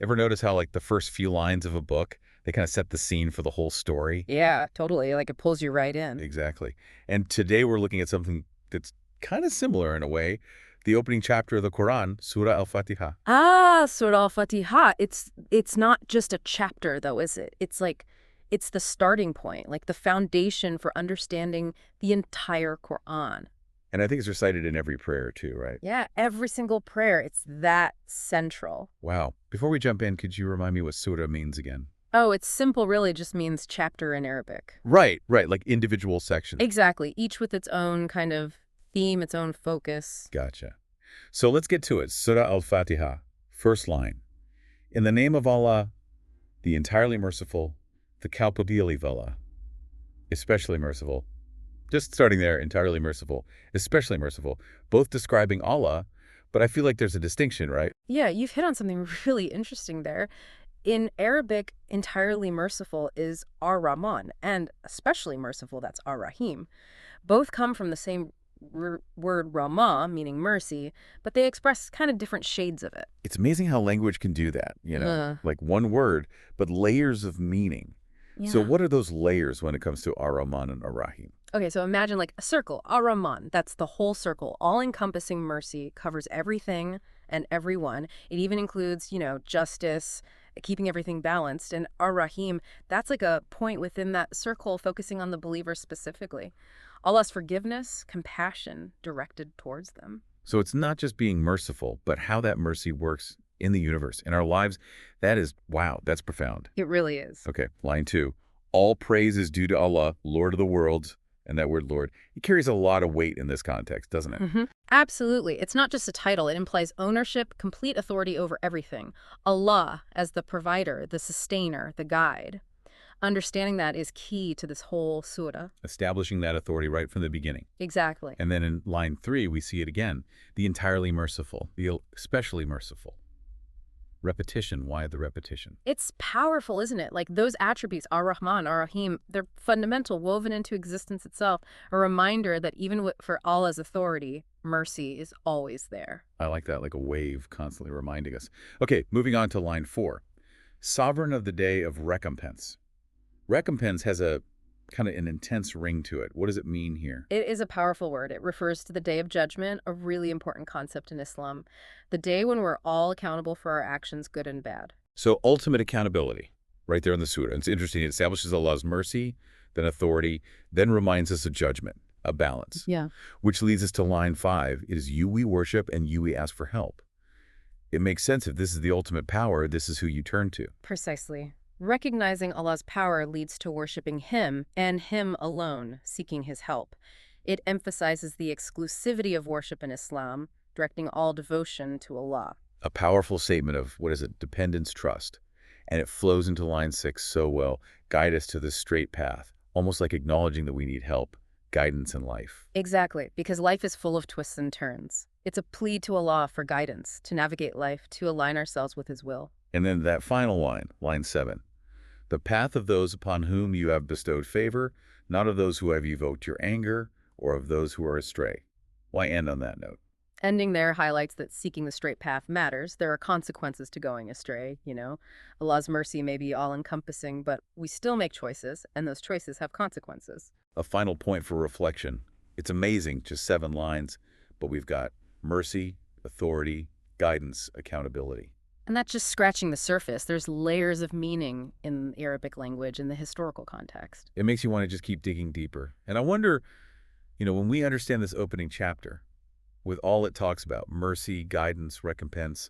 Ever notice how, like, the first few lines of a book, they kind of set the scene for the whole story? Yeah, totally. Like it pulls you right in. Exactly. And today we're looking at something that's kind of similar in a way. The opening chapter of the Quran, Surah Al-Fatihah. Ah, Surah Al-Fatihah. It's not just a chapter though, is it? It's like it's the starting point, like the foundation for understanding the entire Quran. And I think it's recited in every prayer too, right? Yeah, every single prayer, it's that central. Wow. Before we jump in, could you remind me what surah means again? Oh, it's simple really just means chapter in Arabic. Right, right, like individual sections. Exactly, each with its own kind of theme, its own focus. Gotcha. So let's get to it. Surah Al-Fatiha, first line. In the name of Allah, the entirely merciful, the Kalpabili of Allah, especially merciful. Just starting there, entirely merciful, especially merciful, both describing Allah, but I feel like there's a distinction, right? Yeah, you've hit on something really interesting there. In Arabic, entirely merciful is Ar-Rahman, and especially merciful, that's Ar-Rahim. Both come from the same word Rahmah, meaning mercy, but they express kind of different shades of it. It's amazing how language can do that, like one word, but layers of meaning. So Yeah. what are those layers when it comes to Ar-Rahman and Ar-Rahim? Okay, so imagine like a circle, Ar-Rahman, that's the whole circle, all-encompassing mercy, covers everything and everyone. It even includes, justice, keeping everything balanced. And Ar-Rahim, that's like a point within that circle focusing on the believer specifically. Allah's forgiveness, compassion directed towards them. So it's not just being merciful, but how that mercy works in the universe, in our lives. That is, wow, that's profound. It really is. Okay, line 2. All praise is due to Allah, Lord of the worlds. And that word Lord, it carries a lot of weight in this context, doesn't it? Absolutely. It's not just a title. It implies ownership, complete authority over everything. Allah as the provider, the sustainer, the guide. Understanding that is key to this whole surah. Establishing that authority right from the beginning. Exactly. And then in line 3, we see it again. The entirely merciful, the especially merciful. Repetition. Why the repetition? It's powerful, isn't it? Like those attributes, Ar-Rahman, Ar-Rahim, they're fundamental, woven into existence itself. A reminder that even for Allah's authority, mercy is always there. I like that, like a wave constantly reminding us. Okay, moving on to line 4. Sovereign of the day of recompense. Recompense has a kind of an intense ring to it. What does it mean here? It is a powerful word. It refers to the Day of Judgment, a really important concept in Islam. The day when we're all accountable for our actions, good and bad. So ultimate accountability, right there in the surah. It's interesting. It establishes Allah's mercy, then authority, then reminds us of judgment, a balance. Yeah. Which leads us to line 5. It is you we worship and you we ask for help. It makes sense. If this is the ultimate power, this is who you turn to. Precisely. Recognizing Allah's power leads to worshiping Him and Him alone, seeking His help. It emphasizes the exclusivity of worship in Islam, directing all devotion to Allah. A powerful statement of, what is it, dependence, trust. And it flows into line 6 so well. Guide us to the straight path, almost like acknowledging that we need help, guidance in life. Exactly, because life is full of twists and turns. It's a plea to Allah for guidance, to navigate life, to align ourselves with His will. And then that final line 7. The path of those upon whom you have bestowed favor, not of those who have evoked your anger, or of those who are astray. Why end on that note? Ending there highlights that seeking the straight path matters. There are consequences to going astray, Allah's mercy may be all-encompassing, but we still make choices, and those choices have consequences. A final point for reflection. It's amazing, just 7 lines, but we've got mercy, authority, guidance, accountability. And that's just scratching the surface. There's layers of meaning in Arabic language in the historical context. It makes you want to just keep digging deeper. And I wonder, when we understand this opening chapter, with all it talks about, mercy, guidance, recompense,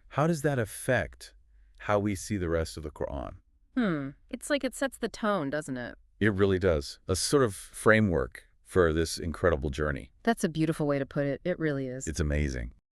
how does that affect how we see the rest of the Quran? It's like it sets the tone, doesn't it? It really does. A sort of framework for this incredible journey. That's a beautiful way to put it. It really is. It's amazing.